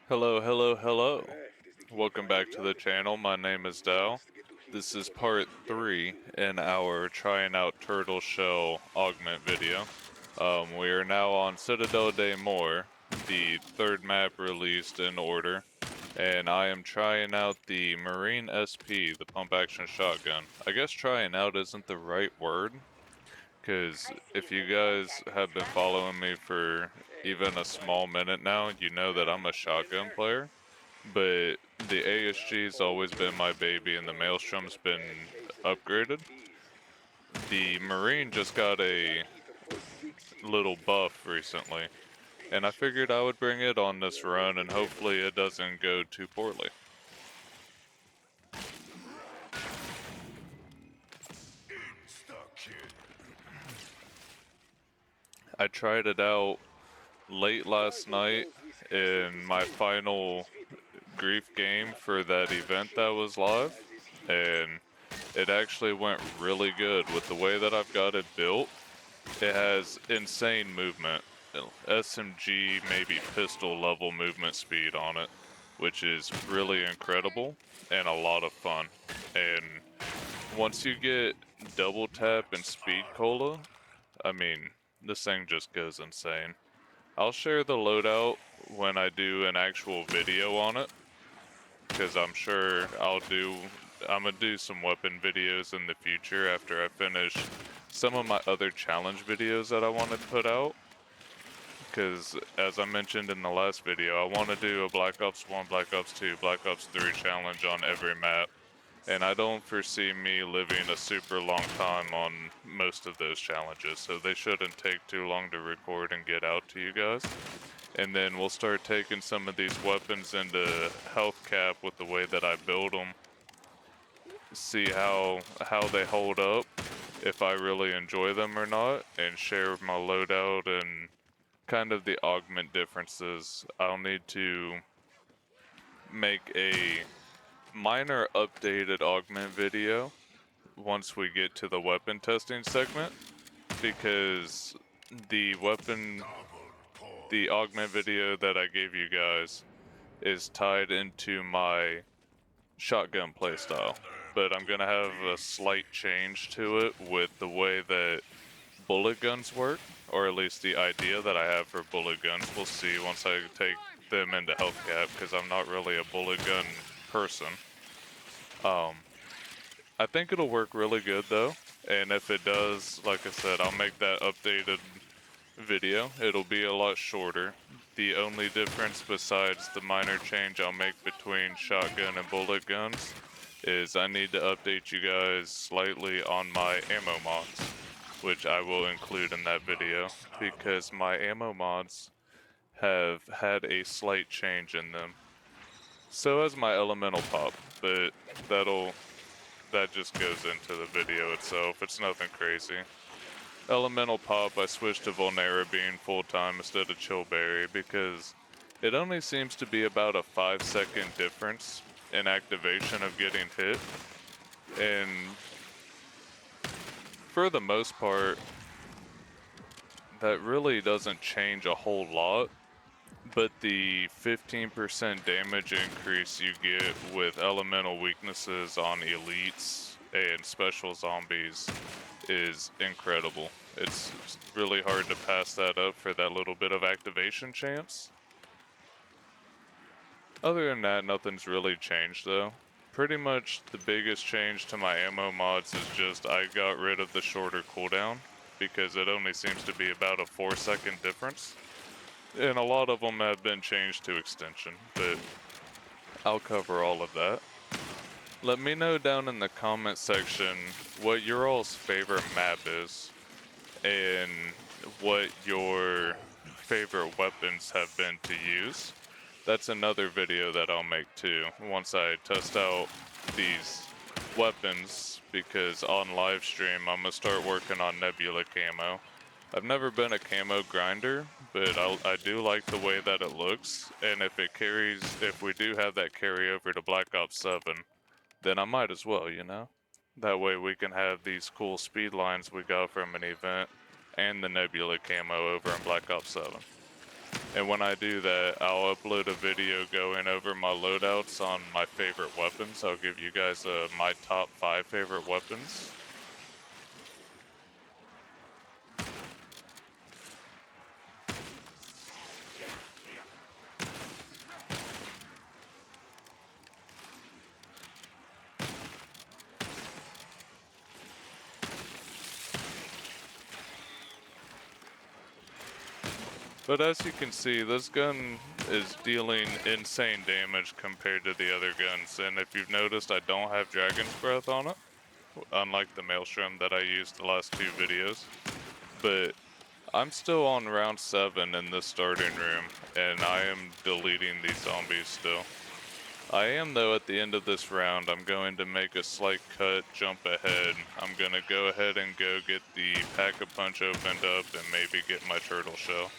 Hello, hello, hello. Welcome back to the channel. My name is Dal. This is part 3 in our trying out turtle shell augment video. We are now on Citadelle Day More, the third map released in order, and I am trying out the Marine SP, the pump action shotgun. I guess trying out isn't the right word, because if you guys have been following me for even a small minute now, you know that I'm a shotgun player. But the ASG's always been my baby and the Maelstrom's been upgraded. The Marine just got a little buff recently, and I figured I would bring it on this run and hopefully it doesn't go too poorly. I tried it out late last night in my final grief game for that event that was live, and it actually went really good with the way that I've got it built. It has insane movement, SMG maybe pistol level movement speed on it, which is really incredible and a lot of fun. And once you get double tap and speed cola, I mean, this thing just goes insane. I'll share the loadout when I do an actual video on it, because I'm sure I'm gonna do some weapon videos in the future after I finish some of my other challenge videos that I want to put out. Because as I mentioned in the last video, I want to do a Black Ops 1, Black Ops 2, Black Ops 3 challenge on every map. And I don't foresee me living a super long time on most of those challenges, so they shouldn't take too long to record and get out to you guys. And then we'll start taking some of these weapons into health cap with the way that I build them. See how they hold up, if I really enjoy them or not, and share my loadout and kind of the augment differences. I'll need to make a minor updated augment video once we get to the weapon testing segment, because the augment video that I gave you guys is tied into my shotgun playstyle, but I'm gonna have a slight change to it with the way that bullet guns work, or at least the idea that I have for bullet guns. We'll see once I take them into health cap, because I'm not really a bullet gun person. I think it'll work really good though, and if it does, like I said, I'll make that updated video. It'll be a lot shorter. The only difference besides the minor change I'll make between shotgun and bullet guns is I need to update you guys slightly on my ammo mods, which I will include in that video, because my ammo mods have had a slight change in them. So has my elemental pop, but that just goes into the video itself. It's nothing crazy. Elemental pop, I switched to Vulnera being full-time instead of Chillberry because it only seems to be about a 5-second difference in activation of getting hit. And for the most part, that really doesn't change a whole lot. But the 15% damage increase you get with elemental weaknesses on elites and special zombies is incredible. It's really hard to pass that up for that little bit of activation chance. Other than that, nothing's really changed though. Pretty much the biggest change to my ammo mods is just I got rid of the shorter cooldown, because it only seems to be about a 4-second difference. And a lot of them have been changed to extension, but I'll cover all of that. Let me know down in the comment section what your all's favorite map is, and what your favorite weapons have been to use. That's another video that I'll make too, once I test out these weapons, because on live stream I'm gonna start working on Nebula camo. I've never been a camo grinder, but I do like the way that it looks, and if we do have that carry over to Black Ops 7, then I might as well, you know? That way we can have these cool speed lines we got from an event, and the Nebula camo over in Black Ops 7. And when I do that, I'll upload a video going over my loadouts on my favorite weapons. I'll give you guys my top 5 favorite weapons. But as you can see, this gun is dealing insane damage compared to the other guns. And if you've noticed, I don't have Dragon's Breath on it, unlike the Maelstrom that I used the last 2 videos. But I'm still on round 7 in the starting room, and I am deleting these zombies still. I am, though, at the end of this round. I'm going to make a slight cut, jump ahead. I'm going to go ahead and go get the Pack-a-Punch opened up and maybe get my turtle shell.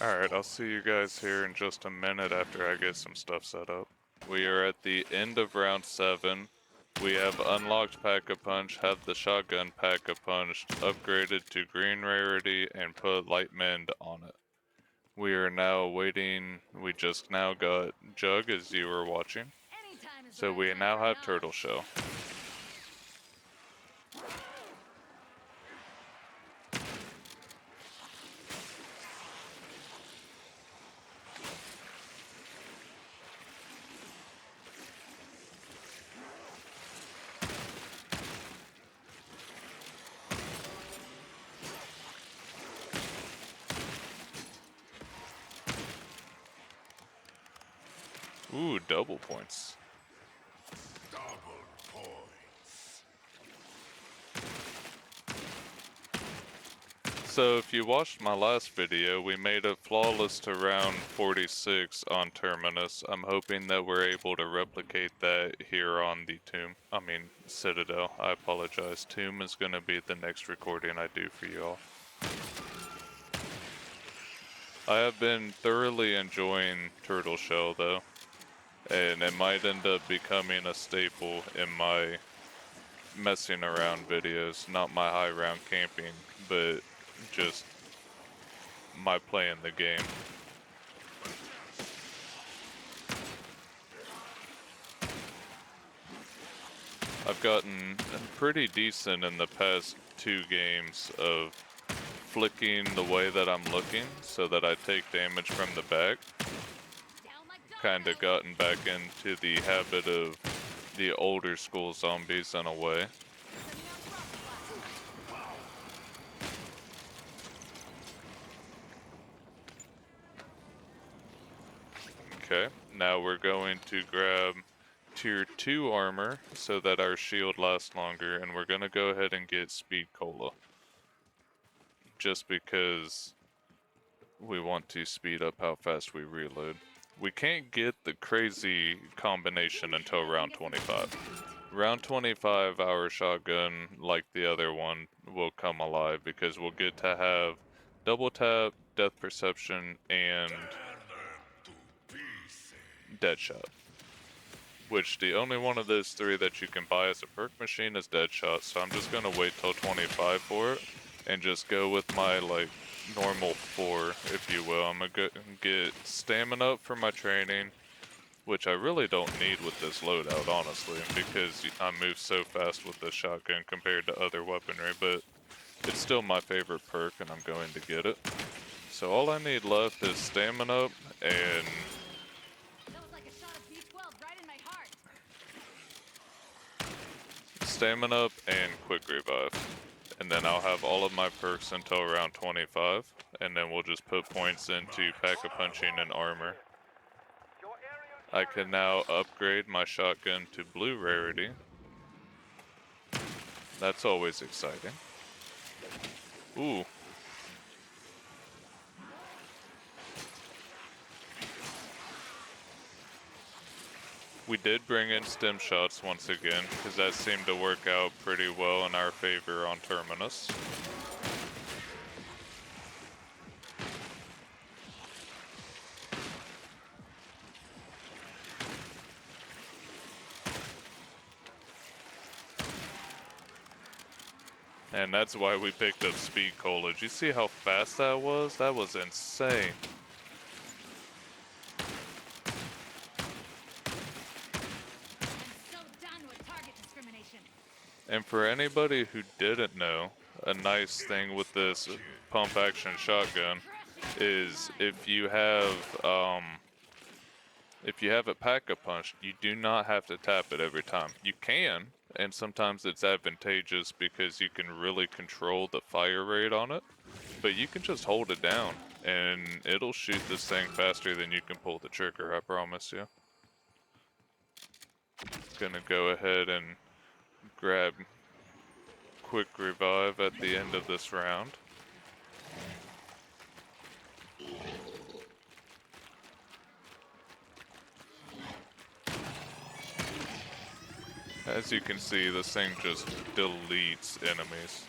Alright, I'll see you guys here in just a minute after I get some stuff set up. We are at the end of round 7. We have unlocked Pack-a-Punch, have the shotgun Pack-a-Punch, upgraded to green rarity, and put light mend on it. We are now waiting. We just now got Jug as you were watching. So we now have Turtle Shell. Ooh, double points. Double points. So if you watched my last video, we made it flawless to round 46 on Terminus. I'm hoping that we're able to replicate that here on the Citadelle. I apologize. Tomb is going to be the next recording I do for you all. I have been thoroughly enjoying Turtle Shell though, and it might end up becoming a staple in my messing around videos. Not my high round camping, but just my playing the game. I've gotten pretty decent in the past 2 games of flicking the way that I'm looking so that I take damage from the back. Kinda gotten back into the habit of the older school zombies in a way. Okay, now we're going to grab tier 2 armor so that our shield lasts longer, and we're gonna go ahead and get speed cola. Just because we want to speed up how fast we reload. We can't get the crazy combination until round 25. Round 25, our shotgun, like the other one, will come alive because we'll get to have double tap, death perception, and Deadshot. Which the only one of those 3 that you can buy as a perk machine is Deadshot, so I'm just gonna wait till 25 for it and just go with my like normal 4, if you will. I'm gonna get stamina up for my training, which I really don't need with this loadout, honestly, because I move so fast with this shotgun compared to other weaponry, but it's still my favorite perk and I'm going to get it. So all I need left is stamina up and stamina up and quick revive. And then I'll have all of my perks until around 25, and then we'll just put points into Pack-a-Punching and armor. I can now upgrade my shotgun to blue rarity. That's always exciting. Ooh. We did bring in stem shots once again, because that seemed to work out pretty well in our favor on Terminus. And that's why we picked up Speed Cola. Did you see how fast that was? That was insane. And for anybody who didn't know, a nice thing with this pump action shotgun is if you have it pack-a-punch, you do not have to tap it every time. You can, and sometimes it's advantageous because you can really control the fire rate on it, but you can just hold it down and it'll shoot this thing faster than you can pull the trigger, I promise you. Gonna go ahead and grab quick revive at the end of this round. As you can see, this thing just deletes enemies.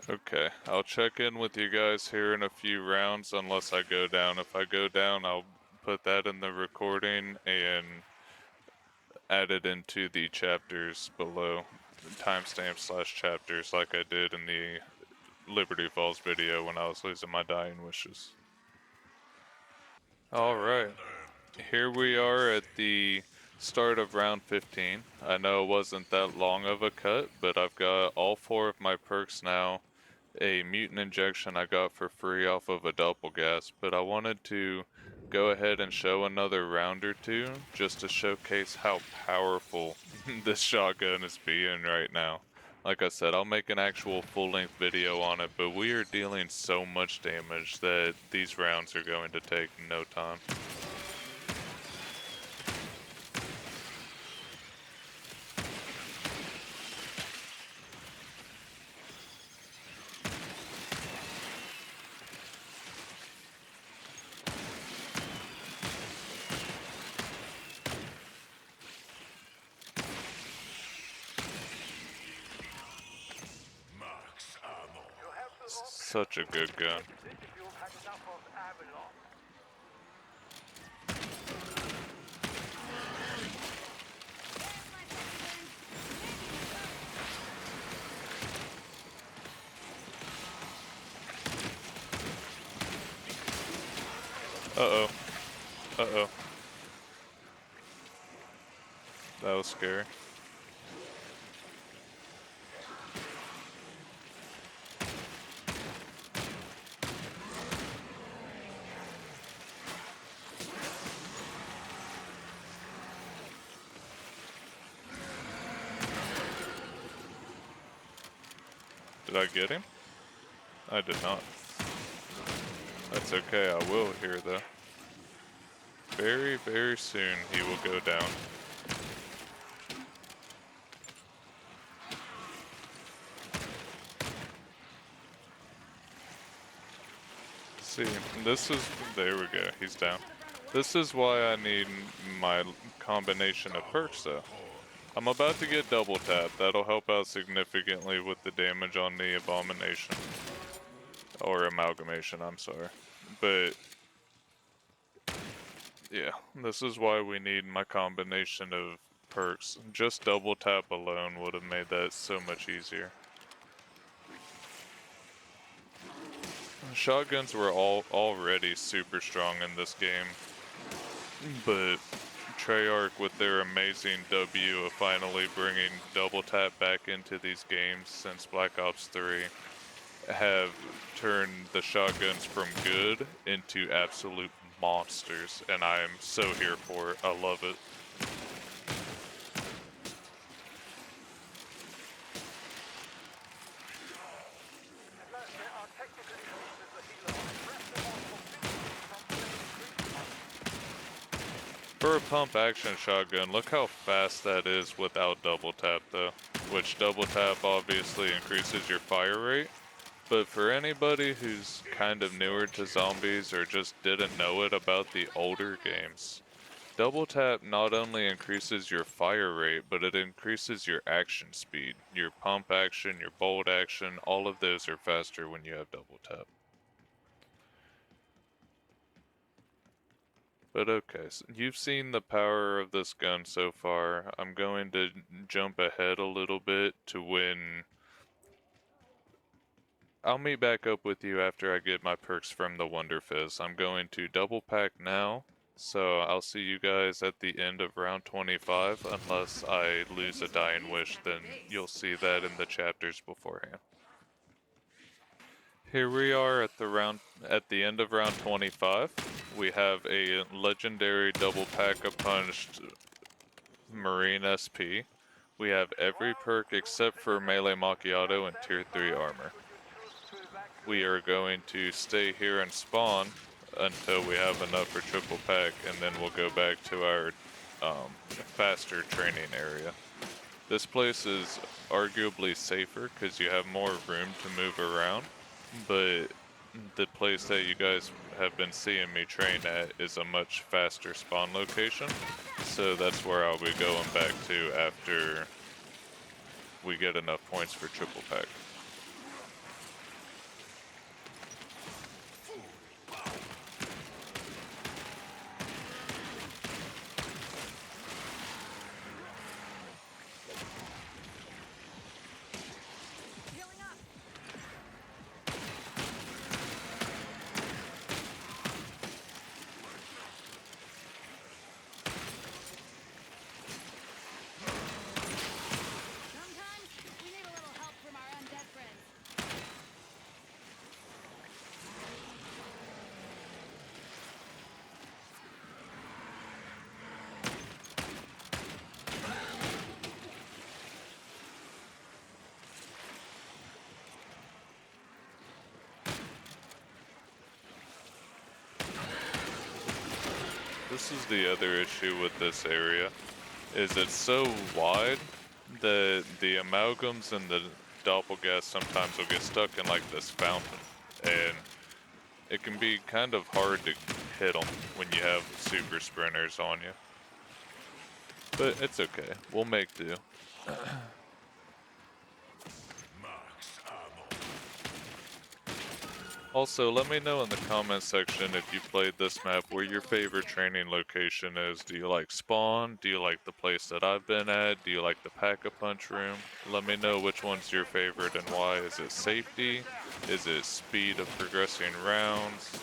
Okay, I'll check in with you guys here in a few rounds unless I go down. If I go down, I'll put that in the recording and add it into the chapters below, timestamp/chapters like I did in the Liberty Falls video when I was losing my dying wishes. Alright, here we are at the start of round 15. I know it wasn't that long of a cut, but I've got all 4 of my perks now. A mutant injection I got for free off of a doppelgas, but I wanted to go ahead and show another round or two just to showcase how powerful this shotgun is being right now. Like I said, I'll make an actual full-length video on it, but we are dealing so much damage that these rounds are going to take no time. Such a good gun. Uh-oh. Uh-oh. That was scary. Did I get him? I did not. That's okay, I will here though. Very, very soon he will go down. See, there we go, he's down. This is why I need my combination of perks though. I'm about to get double tap. That'll help out significantly with the damage on the abomination. Or amalgamation, I'm sorry. But yeah, this is why we need my combination of perks. Just double tap alone would have made that so much easier. Shotguns were already super strong in this game, but Treyarch with their amazing W of finally bringing double tap back into these games since Black Ops 3 have turned the shotguns from good into absolute monsters, and I am so here for it. I love it. For a pump action shotgun, look how fast that is without double tap though, which double tap obviously increases your fire rate. But for anybody who's kind of newer to zombies or just didn't know it about the older games, double tap not only increases your fire rate, but it increases your action speed. Your pump action, your bolt action, all of those are faster when you have double tap. But okay, so you've seen the power of this gun so far. I'm going to jump ahead a little bit to when I'll meet back up with you after I get my perks from the Wonder Fizz. I'm going to double pack now, so I'll see you guys at the end of round 25, unless I lose a dying wish, then you'll see that in the chapters beforehand. Here we are at the end of round 25. We have a legendary double pack-a-punched Marine SP. We have every perk except for melee macchiato and tier 3 armor. We are going to stay here and spawn until we have enough for triple pack, and then we'll go back to our faster training area. This place is arguably safer because you have more room to move around, but the place that you guys have been seeing me train at is a much faster spawn location, so that's where I'll be going back to after we get enough points for triple pack. This is the other issue with this area, is it's so wide that the amalgams and the doppelgas sometimes will get stuck in like this fountain, and it can be kind of hard to hit them when you have super sprinters on you. But it's okay, we'll make do. Also, let me know in the comments section if you played this map where your favorite training location is. Do you like spawn? Do you like the place that I've been at? Do you like the pack-a-punch room? Let me know which one's your favorite and why. Is it safety? Is it speed of progressing rounds?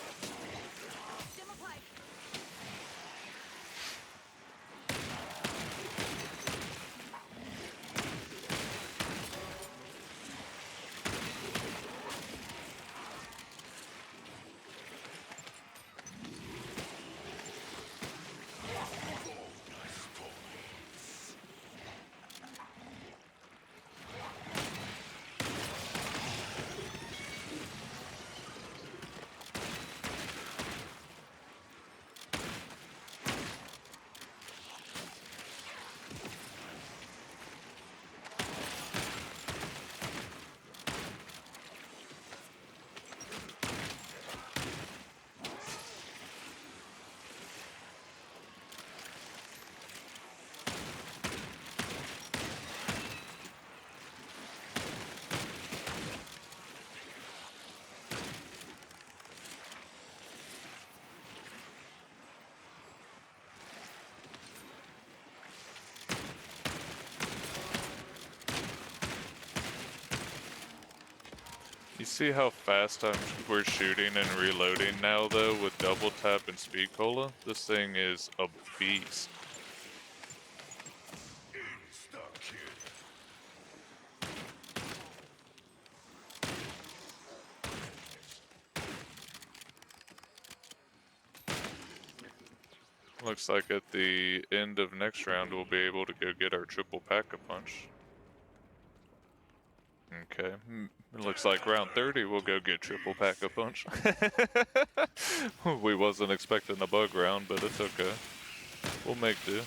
You see how fast we're shooting and reloading now though with double tap and speed cola? This thing is a beast. Looks like at the end of next round we'll be able to go get our triple pack-a-punch. Okay, it looks like round 30 we'll go get triple pack-a-punch. We wasn't expecting a bug round, but it's okay. We'll make do.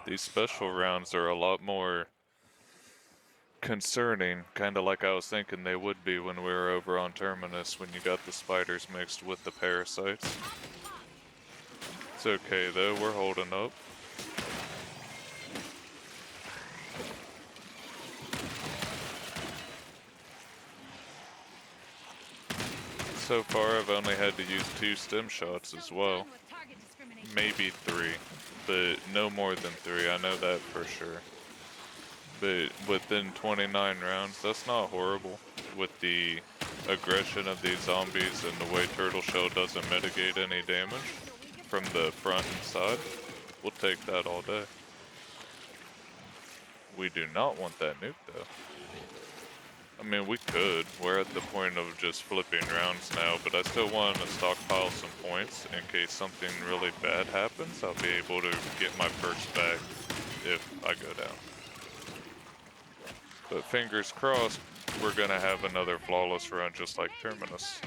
These special rounds are a lot more concerning, kind of like I was thinking they would be when we were over on Terminus when you got the spiders mixed with the parasites. It's okay though, we're holding up. So far I've only had to use 2 stem shots as well. Maybe 3, but no more than 3, I know that for sure. But within 29 rounds, that's not horrible. With the aggression of these zombies and the way Turtle Shell doesn't mitigate any damage from the front and side, we'll take that all day. We do not want that nuke though. I mean, we could. We're at the point of just flipping rounds now, but I still want to stockpile some points in case something really bad happens. I'll be able to get my perks back if I go down. But fingers crossed, we're gonna have another flawless run just like Terminus.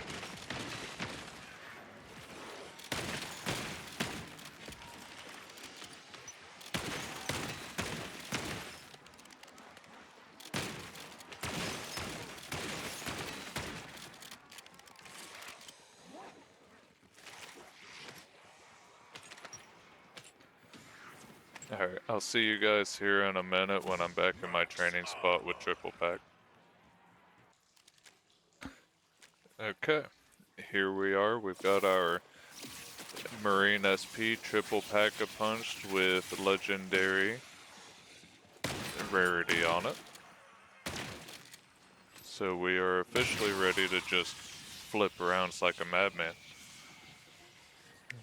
Alright, I'll see you guys here in a minute when I'm back in my training spot with triple pack. Okay, here we are. We've got our Marine SP triple pack-a-punched with legendary rarity on it. So we are officially ready to just flip rounds like a madman.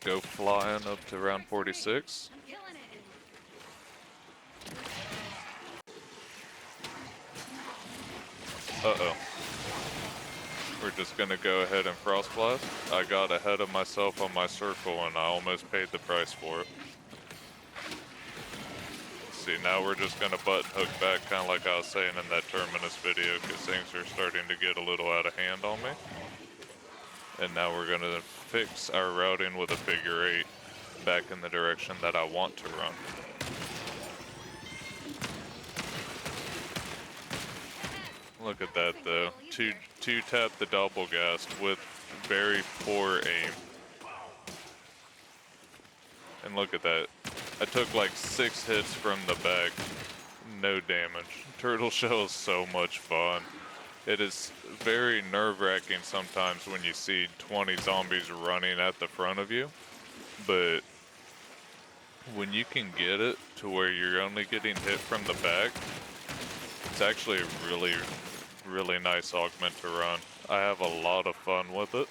Go flying up to round 46. Uh-oh. We're just gonna go ahead and frost blast. I got ahead of myself on my circle and I almost paid the price for it. See, now we're just gonna button hook back, kind of like I was saying in that Terminus video, because things are starting to get a little out of hand on me. And now we're gonna fix our routing with a figure 8 back in the direction that I want to run. Look at that though. Two tap the double gas with very poor aim. And look at that. I took like 6 hits from the back. No damage. Turtle Shell is so much fun. It is very nerve-wracking sometimes when you see 20 zombies running at the front of you. But when you can get it to where you're only getting hit from the back, it's actually a really nice augment to run. I have a lot of fun with it.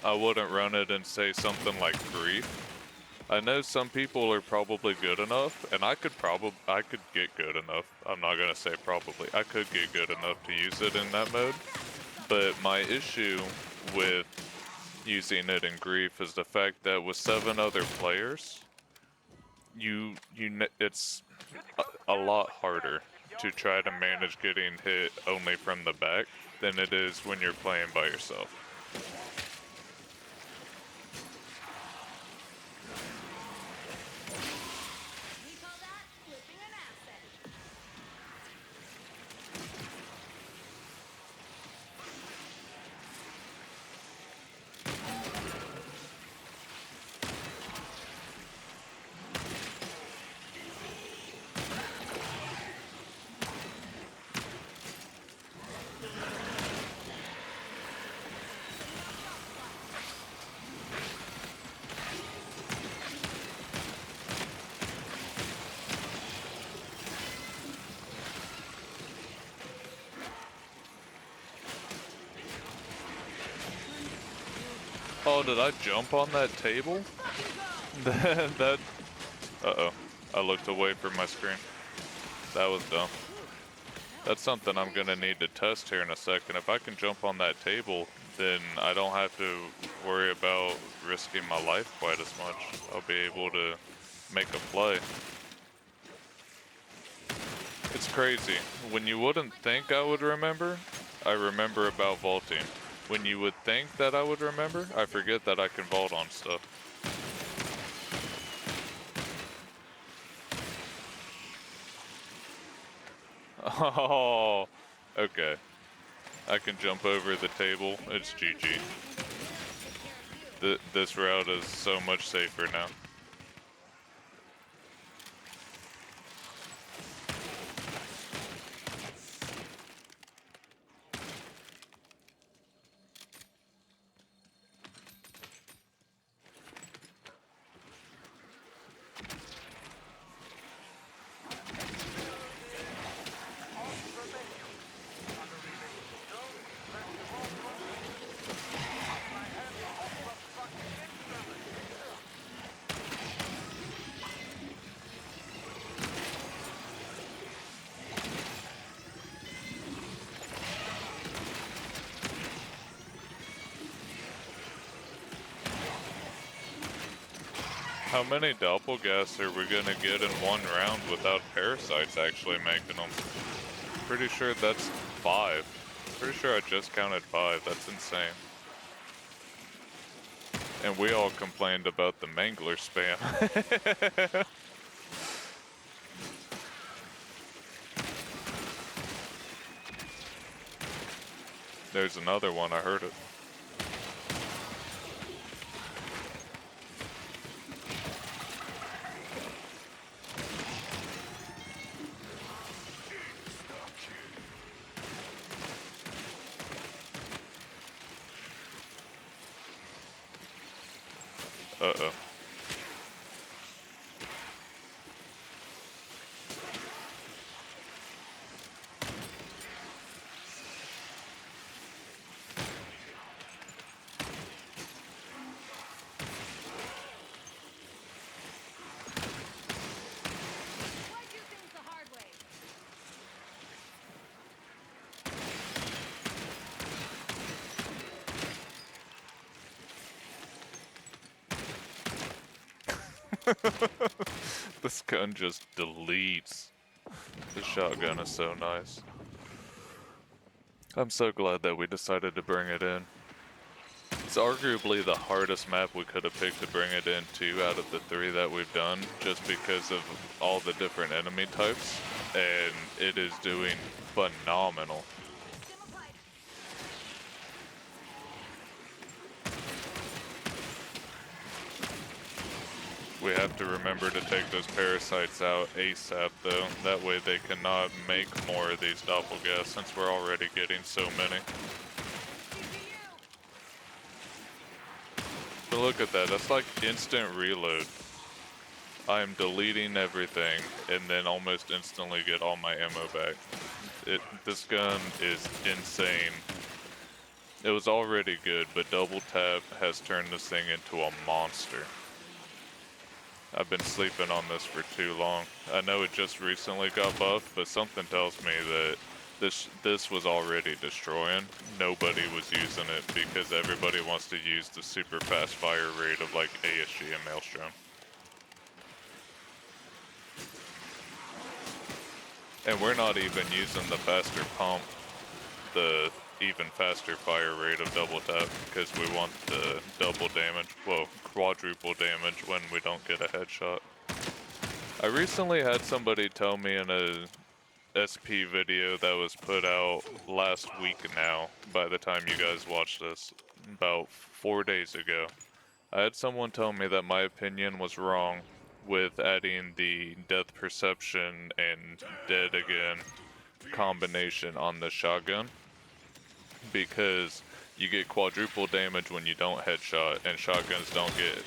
I wouldn't run it and say something like grief. I know some people are probably good enough, and I could get good enough. I'm not gonna say probably. I could get good enough to use it in that mode. But my issue with using it in grief is the fact that with 7 other players, it's a lot harder to try to manage getting hit only from the back than it is when you're playing by yourself. Oh, did I jump on that table? that. Uh-oh. I looked away from my screen. That was dumb. That's something I'm gonna need to test here in a second. If I can jump on that table, then I don't have to worry about risking my life quite as much. I'll be able to make a play. It's crazy. When you wouldn't think I would remember, I remember about vaulting. When you would think that I would remember, I forget that I can vault on stuff. Oh, okay. I can jump over the table. It's GG. This route is so much safer now. How many doppelgasts are we gonna get in one round without parasites actually making them? Pretty sure that's 5. Pretty sure I just counted 5. That's insane. And we all complained about the mangler spam. There's another one, I heard it. Uh-oh. This gun just deletes. This shotgun is so nice. I'm so glad that we decided to bring it in. It's arguably the hardest map we could have picked to bring it in too out of the 3 that we've done, just because of all the different enemy types, and it is doing phenomenal. We have to remember to take those parasites out ASAP though, that way they cannot make more of these doppelgasts since we're already getting so many. But look at that, that's like instant reload. I am deleting everything and then almost instantly get all my ammo back. This gun is insane. It was already good, but double tap has turned this thing into a monster. I've been sleeping on this for too long. I know it just recently got buffed, but something tells me that this was already destroying. Nobody was using it because everybody wants to use the super fast fire rate of like ASG and Maelstrom. And we're not even using the faster pump, the even faster fire rate of double tap, because we want the double damage, well, quadruple damage when we don't get a headshot. I recently had somebody tell me in a SP video that was put out last week now, by the time you guys watch this, about 4 days ago. I had someone tell me that my opinion was wrong with adding the death perception and dead again combination on the shotgun, because you get quadruple damage when you don't headshot, and shotguns don't get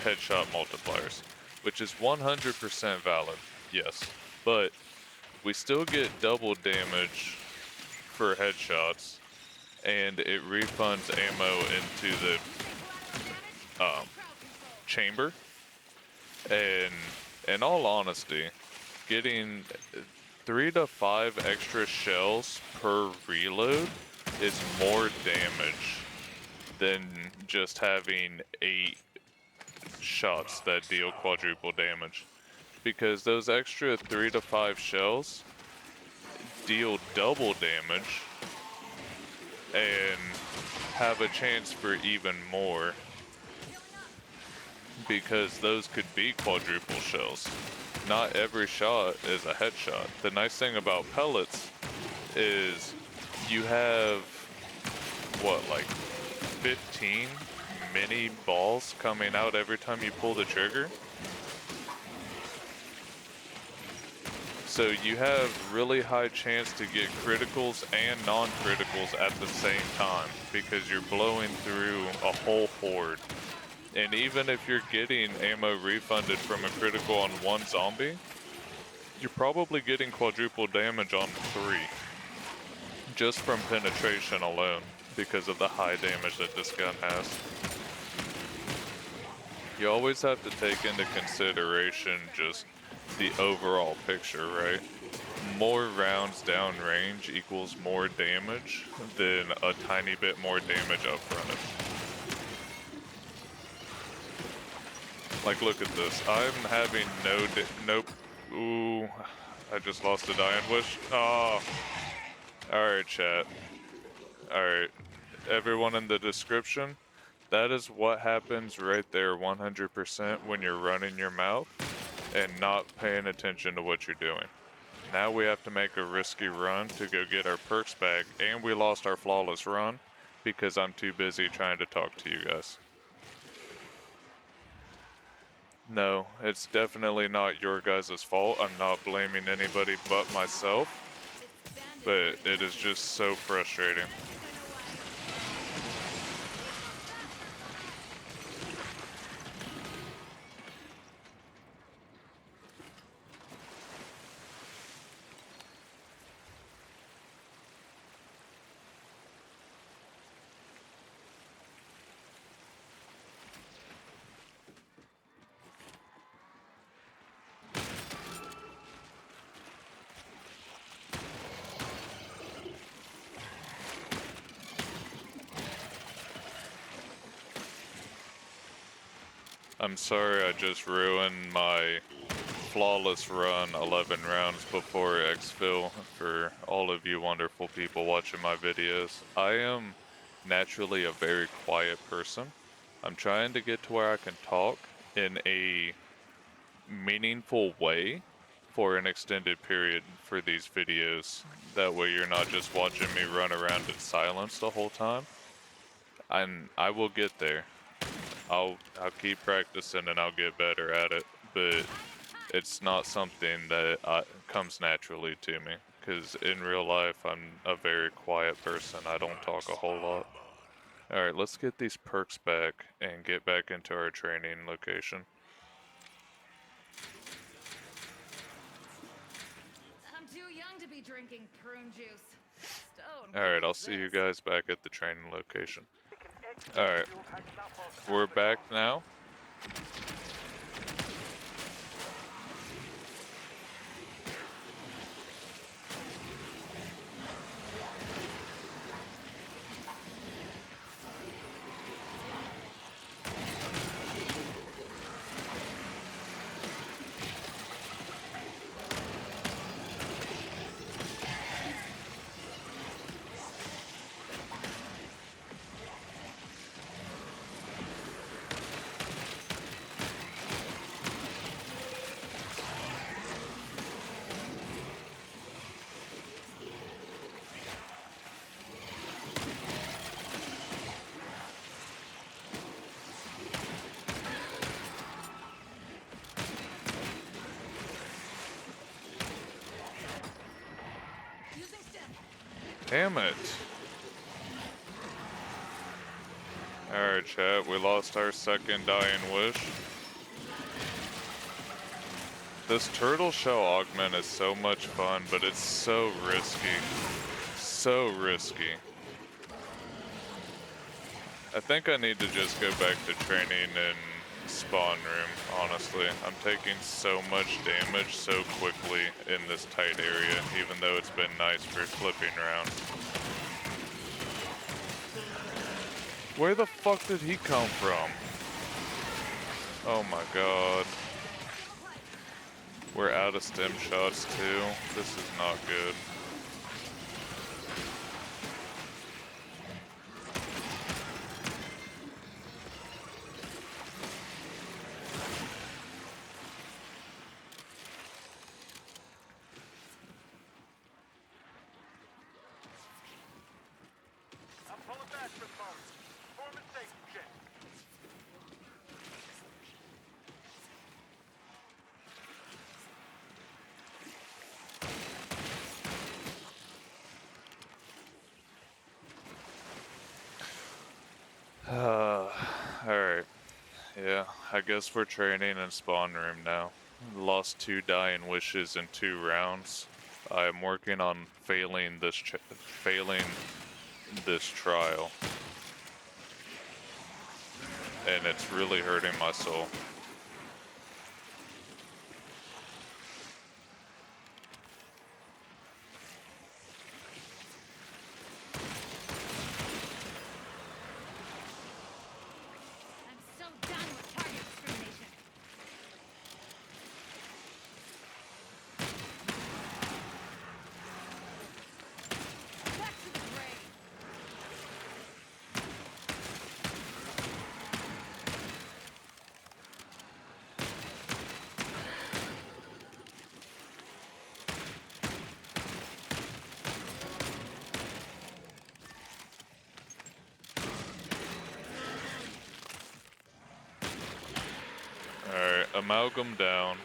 headshot multipliers, which is 100% valid, yes, but we still get double damage for headshots, and it refunds ammo into the chamber. And in all honesty, getting 3 to 5 extra shells per reload is more damage than just having 8 shots that deal quadruple damage. Because those extra 3 to 5 shells deal double damage and have a chance for even more, because those could be quadruple shells. Not every shot is a headshot. The nice thing about pellets is you have, what, like 15 mini balls coming out every time you pull the trigger? So you have really high chance to get criticals and non-criticals at the same time, because you're blowing through a whole horde. And even if you're getting ammo refunded from a critical on one zombie, you're probably getting quadruple damage on 3. Just from penetration alone, because of the high damage that this gun has. You always have to take into consideration just the overall picture, right? More rounds downrange equals more damage than a tiny bit more damage up front. Like, look at this. I'm having nope. Ooh, I just lost a dying wish. Oh. Alright, chat. Alright. Everyone in the description, that is what happens right there 100% when you're running your mouth and not paying attention to what you're doing. Now we have to make a risky run to go get our perks back, and we lost our flawless run because I'm too busy trying to talk to you guys. No, it's definitely not your guys' fault. I'm not blaming anybody but myself, but it is just so frustrating. I'm sorry I just ruined my flawless run 11 rounds before Exfil for all of you wonderful people watching my videos. I am naturally a very quiet person. I'm trying to get to where I can talk in a meaningful way for an extended period for these videos. That way you're not just watching me run around in silence the whole time. And I will get there. I'll keep practicing and I'll get better at it, but it's not something that comes naturally to me, because in real life I'm a very quiet person. I don't talk a whole lot. Alright, let's get these perks back and get back into our training location. I'm too young to be drinking prune juice. Alright, I'll see you guys back at the training location. Alright, we're back now. Damn it. Alright, chat, we lost our second dying wish. This turtle shell augment is so much fun, but it's so risky. So risky. I think I need to just go back to training in spawn room, honestly. I'm taking so much damage so quickly in this tight area, even though it's been nice for clipping rounds. Where the fuck did he come from? Oh my god. We're out of stem shots too. This is not good. I'm pulling back for the moment. Performance safety check. Alright. Yeah, I guess we're training in spawn room now. Lost 2 dying wishes in 2 rounds. I am working on failing this trial. And it's really hurting my soul. I'm so done with target discrimination. Back to the grave. Alright, amalgam down.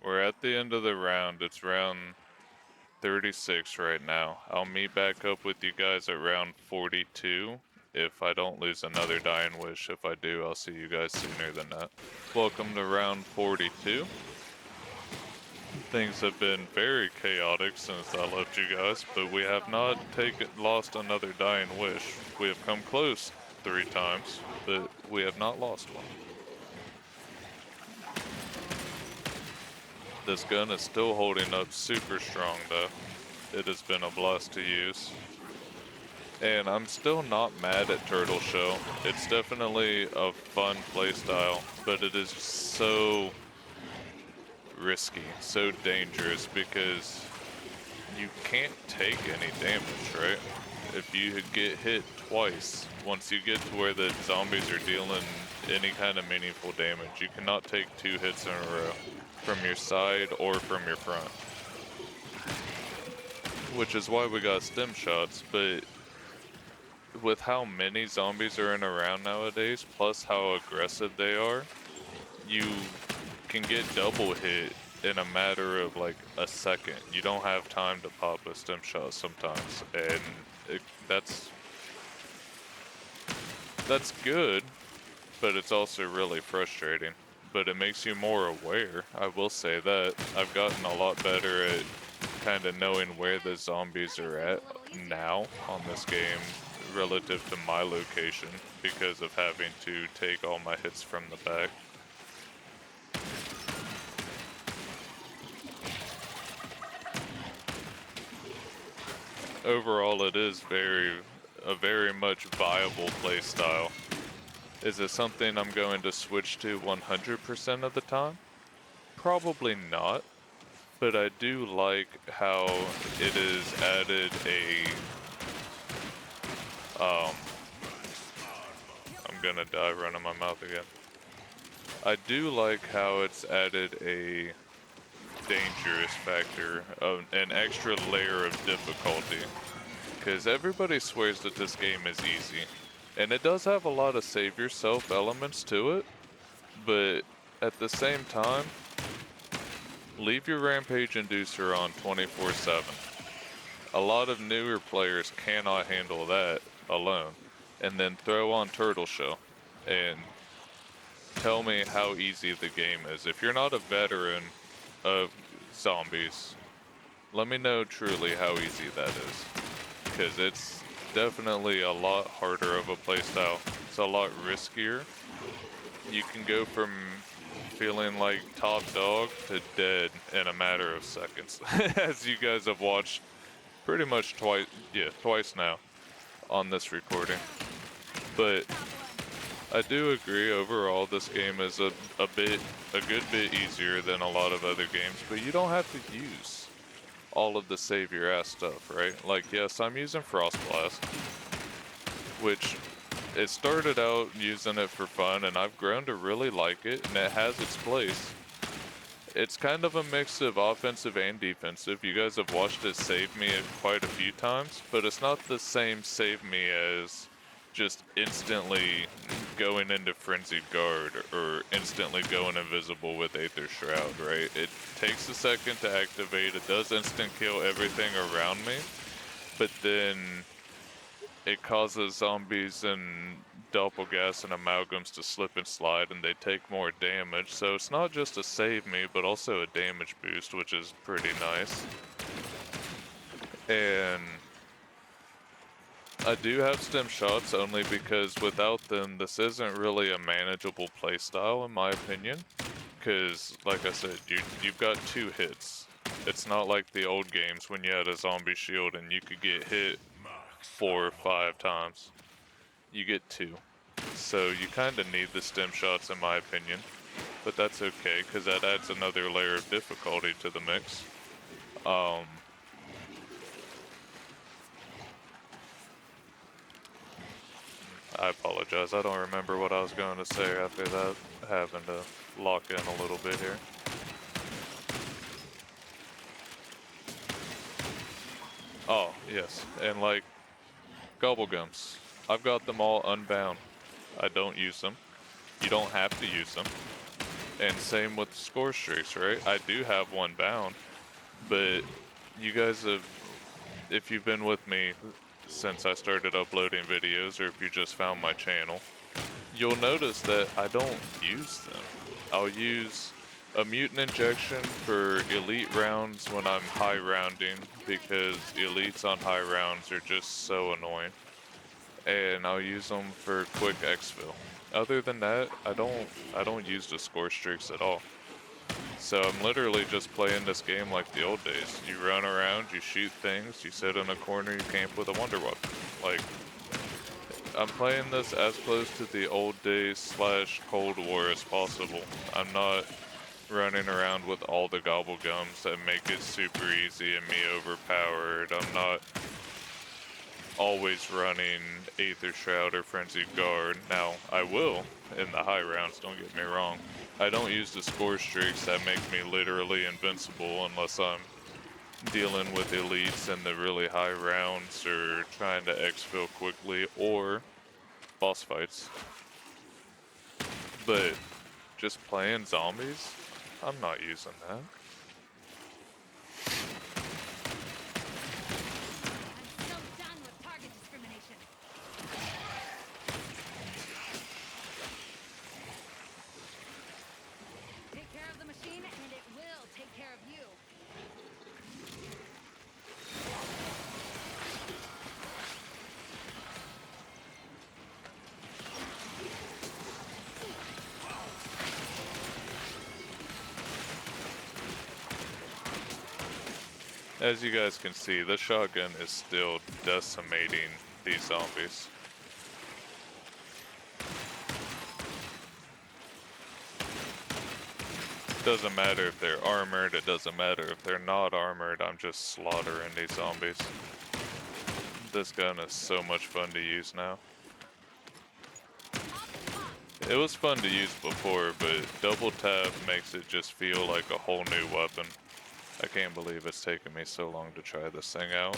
We're at the end of the round. It's round 36 right now. I'll meet back up with you guys at round 42 if I don't lose another dying wish. If I do, I'll see you guys sooner than that. Welcome to round 42. Things have been very chaotic since I left you guys, but we have not lost another dying wish. We have come close 3 times, but we have not lost one. This gun is still holding up super strong though. It has been a blast to use. And I'm still not mad at Turtle Shell. It's definitely a fun playstyle, but it is so risky, so dangerous because you can't take any damage, right? If you get hit twice, once you get to where the zombies are dealing any kind of meaningful damage, you cannot take 2 hits in a row from your side or from your front. Which is why we got stem shots, but with how many zombies are in a round nowadays, plus how aggressive they are, you can get double hit in a matter of like a second. You don't have time to pop a stem shot sometimes, and that's good, but it's also really frustrating. But it makes you more aware, I will say that. I've gotten a lot better at kind of knowing where the zombies are at now on this game relative to my location because of having to take all my hits from the back. Overall, it is a very much viable playstyle. Is it something I'm going to switch to 100% of the time? Probably not, but I do like how it has added I'm gonna die running my mouth again. I do like how it's added a dangerous factor, of an extra layer of difficulty. Because everybody swears that this game is easy. And it does have a lot of save yourself elements to it, but at the same time, leave your rampage inducer on 24/7. A lot of newer players cannot handle that alone. And then throw on Turtle Shell and tell me how easy the game is. If you're not a veteran of zombies, let me know truly how easy that is. Because it's definitely a lot harder of a playstyle. It's a lot riskier. You can go from feeling like top dog to dead in a matter of seconds. As you guys have watched pretty much twice now on this recording. But I do agree overall this game is a good bit easier than a lot of other games, but you don't have to use all of the save your ass stuff, right? Like, yes, I'm using Frost Blast, which it started out using it for fun, and I've grown to really like it, and it has its place. It's kind of a mix of offensive and defensive. You guys have watched it save me quite a few times, but it's not the same save me as just instantly going into Frenzied Guard or instantly going invisible with Aether Shroud, right? It takes a second to activate, it does instant kill everything around me, but then it causes zombies and doppelgas and amalgams to slip and slide, and they take more damage. So it's not just a save me, but also a damage boost, which is pretty nice. And I do have stem shots only because without them, this isn't really a manageable playstyle in my opinion. Because, like I said, you've got 2 hits. It's not like the old games when you had a zombie shield and you could get hit 4 or 5 times. You get 2. So you kind of need the stem shots in my opinion. But that's okay, because that adds another layer of difficulty to the mix. I apologize, I don't remember what I was going to say after that, having to lock in a little bit here. Oh, yes, and like, Gobblegums. I've got them all unbound. I don't use them. You don't have to use them. And same with score streaks, right? I do have one bound, but you guys have, if you've been with me since I started uploading videos, or if you just found my channel, you'll notice that I don't use them. I'll use a mutant injection for elite rounds when I'm high rounding, because elites on high rounds are just so annoying. And I'll use them for quick exfil. Other than that, I don't use the score streaks at all. So I'm literally just playing this game like the old days. You run around, you shoot things, you sit in a corner, you camp with a wonder weapon. Like, I'm playing this as close to the old days / Cold War as possible. I'm not running around with all the gobblegums that make it super easy and me overpowered. I'm not always running Aether Shroud or Frenzied Guard. Now, I will in the high rounds, don't get me wrong. I don't use the score streaks that make me literally invincible unless I'm dealing with elites in the really high rounds or trying to exfil quickly or boss fights. But just playing zombies, I'm not using that. I'm so done with target discrimination. Take care of the machine, and it will take care of you. As you guys can see, the shotgun is still decimating these zombies. Doesn't matter if they're armored, it doesn't matter if they're not armored, I'm just slaughtering these zombies. This gun is so much fun to use now. It was fun to use before, but double tap makes it just feel like a whole new weapon. I can't believe it's taken me so long to try this thing out.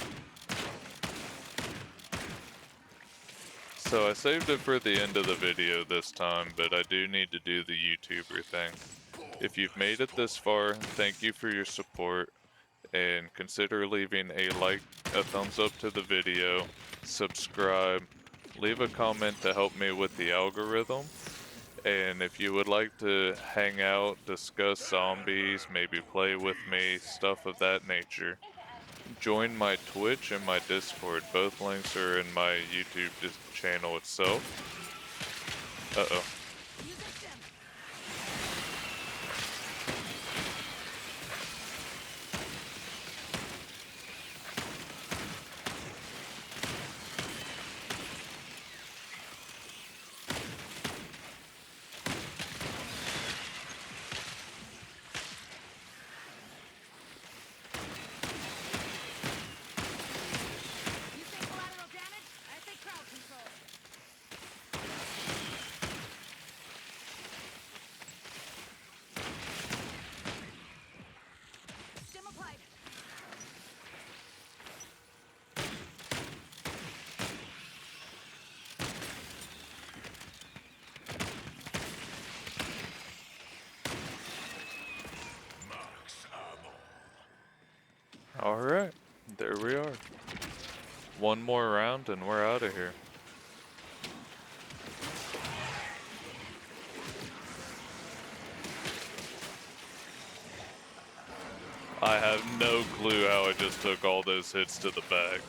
So I saved it for the end of the video this time, but I do need to do the YouTuber thing. If you've made it this far, thank you for your support, and consider leaving a like, a thumbs up to the video, subscribe, leave a comment to help me with the algorithm, And if you would like to hang out, discuss zombies, maybe play with me, stuff of that nature, join my Twitch and my Discord. Both links are in my YouTube channel itself. Uh-oh. Using stim. You say collateral damage? I say crowd control. Stim applied. Max ammo. Alright, there we are. One more round and we're out of here. I have no clue how I just took all those hits to the back.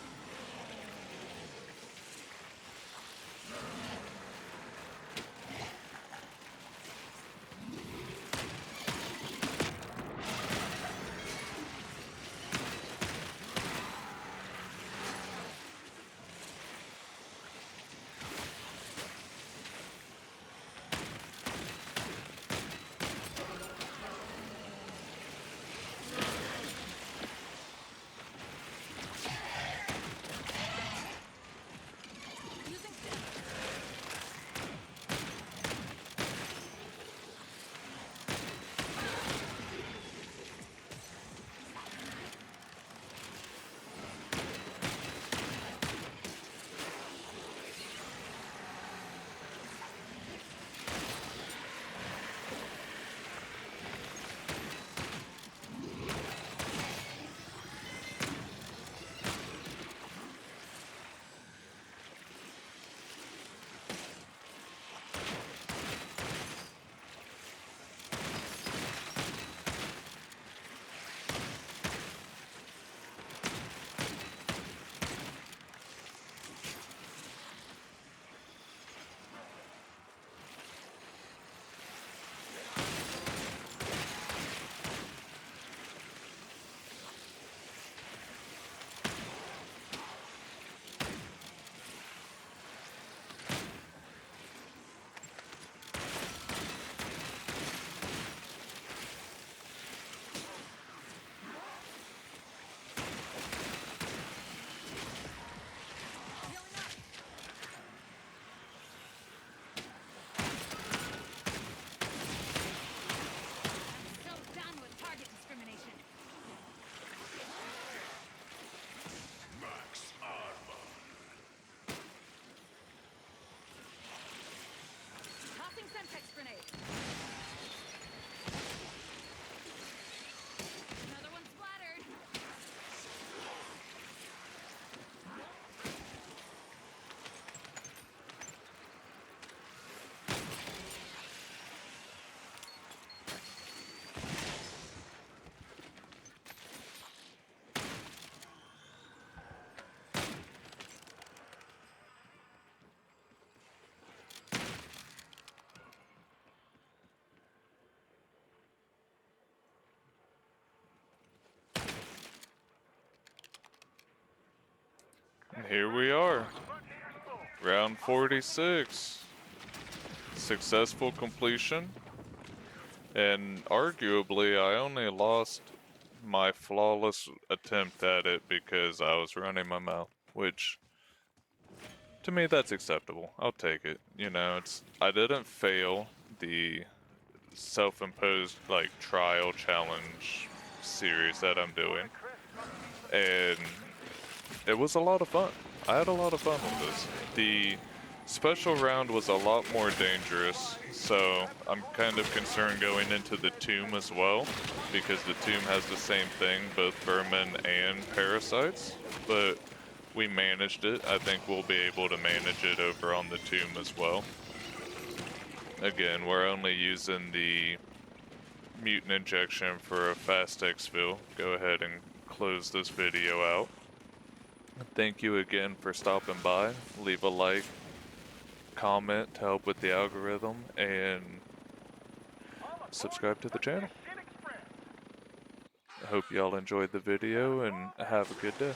Using stim. Healing up. I'm so done with target discrimination. Max armor. Tossing Semtex grenade. Another one splattered. And here we are. Round 46. Successful completion. And arguably, I only lost my flawless attempt at it because I was running my mouth, which to me that's acceptable. I'll take it. You know, I didn't fail the self-imposed like trial challenge series that I'm doing, and it was a lot of fun. I had a lot of fun with this. The special round was a lot more dangerous, so I'm kind of concerned going into the tomb as well, because the tomb has the same thing, both vermin and parasites, but we managed it. I think we'll be able to manage it over on the tomb as well. Again, we're only using the mutant injection for a fast exfil. Go ahead and close this video out. Thank you again for stopping by. Leave a like, comment to help with the algorithm, and subscribe to the channel. I hope y'all enjoyed the video and have a good day.